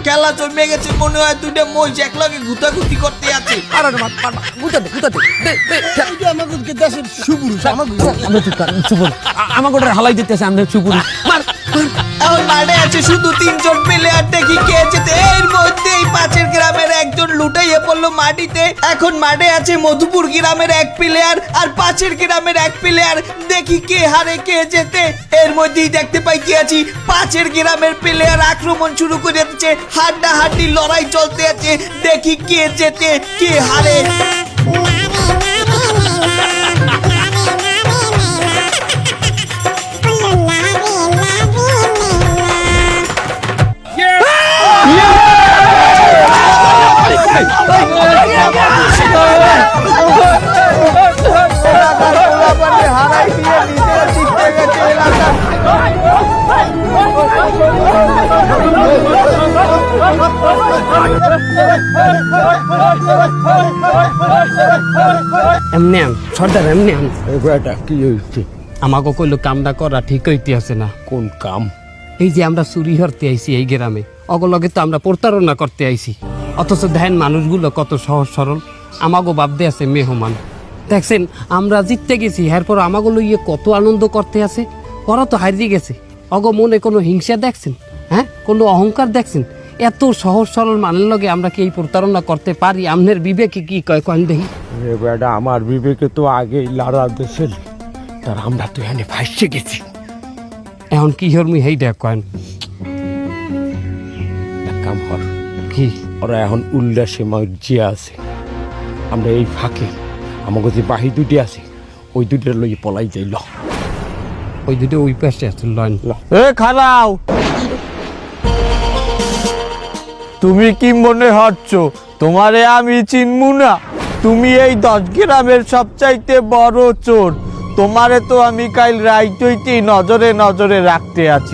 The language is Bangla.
খেলা জমে গেছে, মনে হয় দুটো মহিষ একলগে গুতাগুতি করতে আছে। আরে মা গুতাতে দে এই যে আমাকে দেশের সুপুরুষ আমাকে আমরা তো সুপুর আমাকে হালাই দিতেছে আমরা সুপুর মার এখন মাঠে আছে শুধু 3 জন প্লেয়ার, দেখি কে যেতে। এর মধ্যেই পাশের গ্রামের একজন লুটাইয়ে পড়লো মাটিতে। এখন মাঠে আছে মধুপুর গ্রামের 1 প্লেয়ার আর পাশের গ্রামের 1 প্লেয়ার, দেখি কে হারে কে যেতে। এর মধ্যেই দেখতে পাই কি আছি, পাশের গ্রামের প্লেয়ার আক্রমণ শুরু করে দিচ্ছে, হাড্ডাহাড্ডি লড়াই চলতে আছে, দেখি কে যেতে কে হারে। এমনি সর্দার এমনি এটা কি হইছে? আমাকে কইলো কামটা করা ঠিক হইতে আছে না। কোন কাম? এই যে আমরা চুরি হরতে আইছি এই গ্রামে, অগলগে তো আমরা প্রতারণা করতে আইছি, অথচ দেখেন মানুষগুলো কত সহজ সরল। আমাগো ভাবতে আছে মেহমান। দেখছেন আমরা জিততে গেছি, এরপর আমাগো লইয়ে কত আনন্দ করতে আছে। ওরা তো হারিয়ে গেছে, অগ মনে কোনো হিংসা দেখছেন? হ্যাঁ, কোনো অহংকার দেখছেন? এত সহজ সরল মানের লগে আমরা কি এই প্রতারণা করতে পারি? আমনের বিবেকে কি কয় কয়েন দেখি। বেটা আমার বিবেকে তো আগেই লড়া দেশের, তার আমরা তো এখানে ফাঁসে গেছি। এখন কি হরমি হেই দেখ কয়েন এক কাম কর, কি ওরা এখন উল্লাসে মজিয়া আছে, আমরা এই ফাঁকে আমাকে যে বাহি দুটি আছে ওই দুটির লইয়ে পলাই যাইল। ওই দুটো ওই পাশে আছে লইন। এ খারাও, তুমি কি মনে হচ্ছ তোমারে আমি চিনমু না? তুমি এই 10 গ্রামের সবচাইতে বড় চোর। তোমারে তো আমি কাল রাইত হইতেই নজরে নজরে রাখতে আছি।